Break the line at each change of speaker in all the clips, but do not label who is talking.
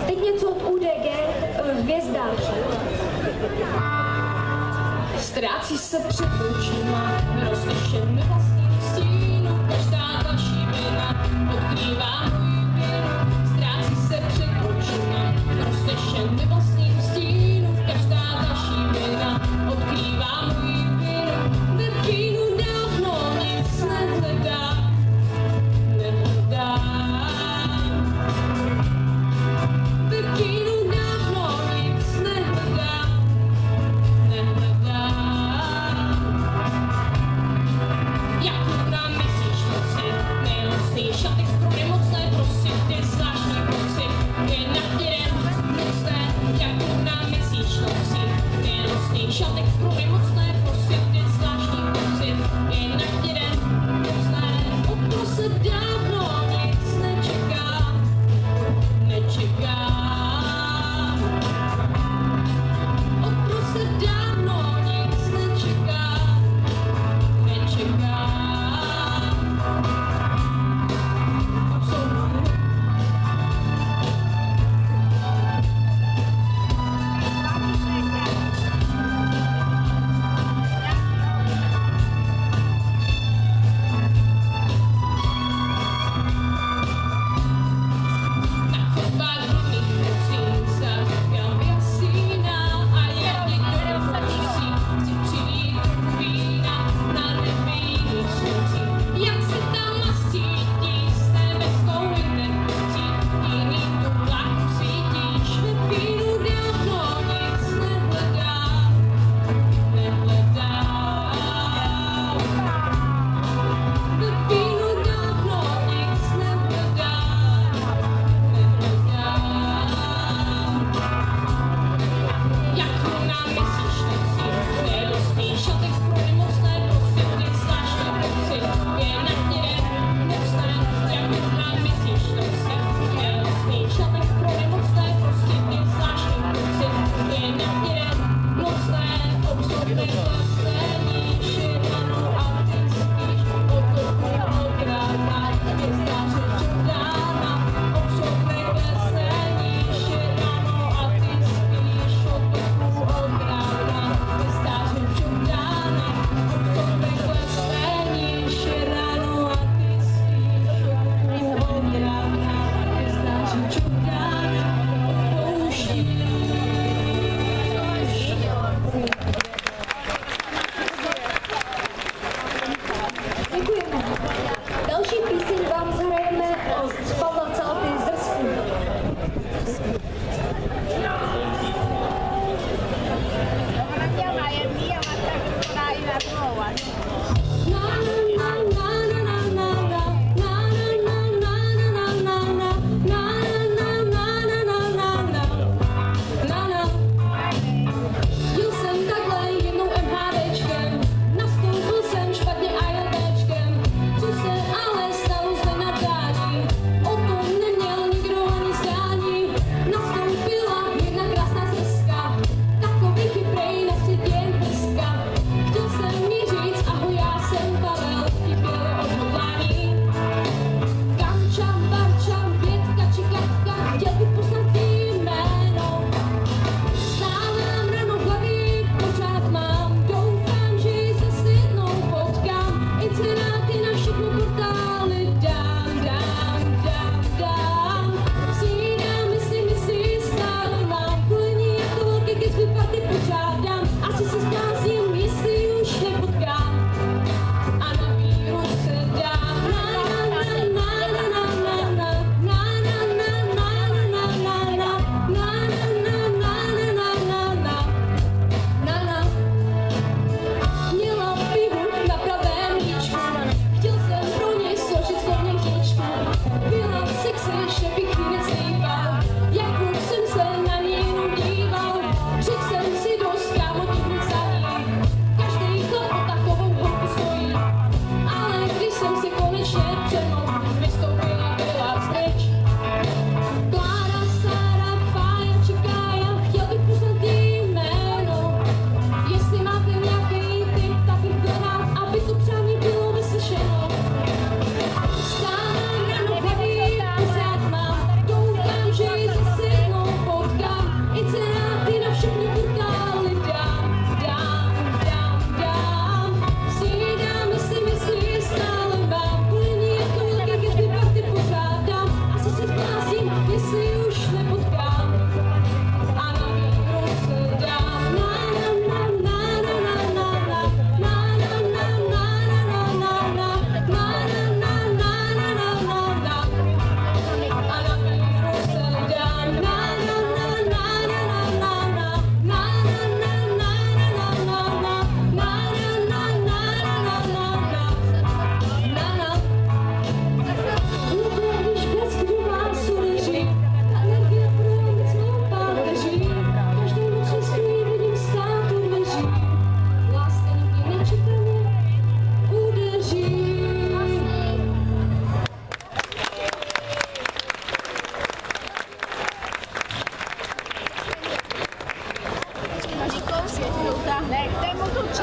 Teď něco od UDG, Hvězdář. Ztrácí se před očima, rozlišen vlastním stínu, každá další vina odkrývá můj vinu. Ztrácí se před očima, rozlišen vlastním stínu, každá další vina odkrývá můj vinu. Ve vínu dávno nic nehledá.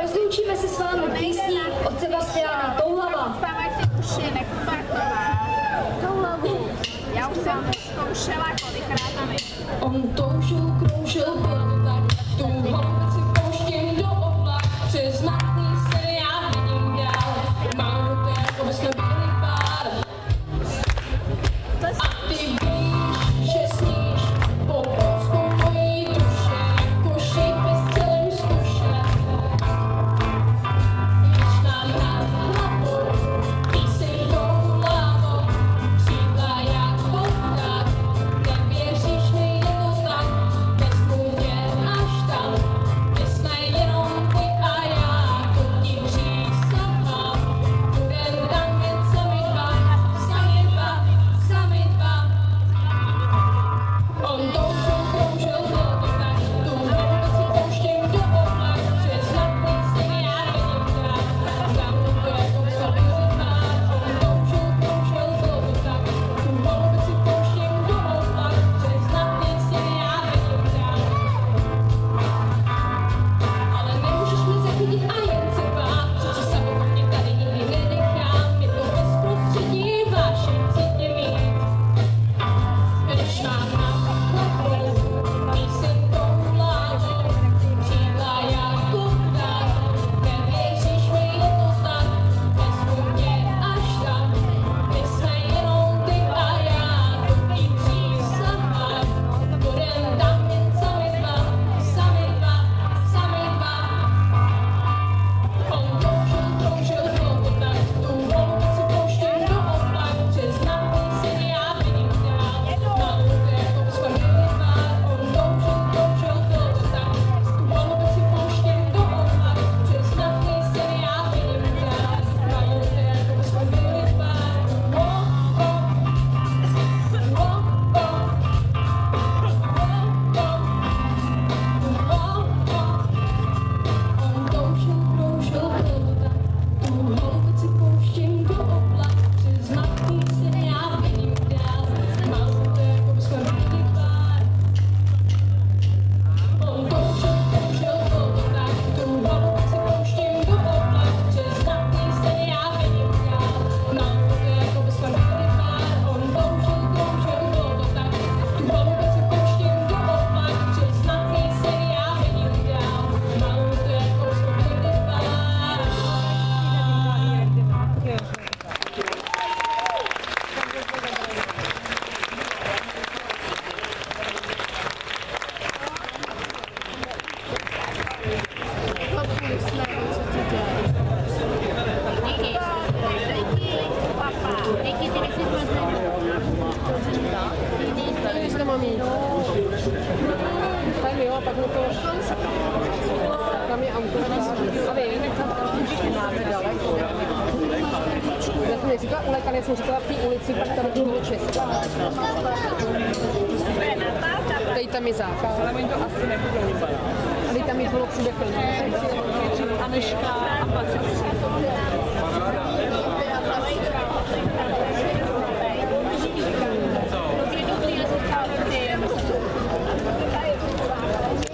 Rozloučíme se s vámi písní od Sebastiana Touhlava.
Já už jsem to zkoušela kolikrát a
On toužil, kroužil, bylo to tak, tu holubici si pouštím do oblak, přes matný sen já vidím dál, mám to jako by jsme byli pár. A ty víš, že sníš po polsku mojí duše, jako šípy s celým zkuše. Víš nám nad hlavou, píseň toulavou, křídla jako pták, nevěříš mi, je to tak, vezmu tě až tam, my jsme jenom ty a já, to ti přísahám, budem tam jen sami dva, sami dva, sami dva. On toužil, kroužil, bylo to tak, tu holubici si pouštím do oblak, přes matný sen já vidím dál, znám to jako by jsme byli pár. On toužil, kroužil, bylo to tak, tu holubici si pouštím do oblak, přes matný sen já vidím dál. Ale nemůžeš mě zachytit a jen se bát, přece samotně tady nikdy nenechám, je to bezprostřední vášeň cítě mít. Když mám nad hlavou, píseň toulavou, křídla jako pták, nevěříš mi, je to tak, vezmu mě až tam, my jsme jenom ty a já, to ti přísahám, budem tam jen sami dva, sami dva, sami dva. On toužil, kroužil, bylo to tak, tu holubici pouštím do oblak, přes matný sen já vidím dál, mám to jako by jsme byli pár. On toužil, kroužil, bylo to tak, tu holubici pouštím do oblak, přes matný sen já vidím dál, mám to jako by jsme byli pár. On toužil, kroužil, bylo to tak, tu holubici pouštím do oblak, přes matný sen já vidím dál, mám to jako by jsme byli pár. On toužil, kroužil, bylo to tak, tu holubici pouštím do oblak, přes matný sen já vidím dál, mám to jako by jsme byli pár. On toužil, kroužil, bylo to tak, tu holubici pouštím do oblak, přes matný sen já vidím dál, mám to jako by jsme byli pár.
Tam jo, a pak to tam je auto. A vy, máme daleko. Já jsem neříkala ulekat, já jsem říkala v té ulici, pak tam bylo Česká. Tady tam je zákaz. Ale oni to asi nebudou. Tady tam je bylo všude plné. Aneška a Pacific.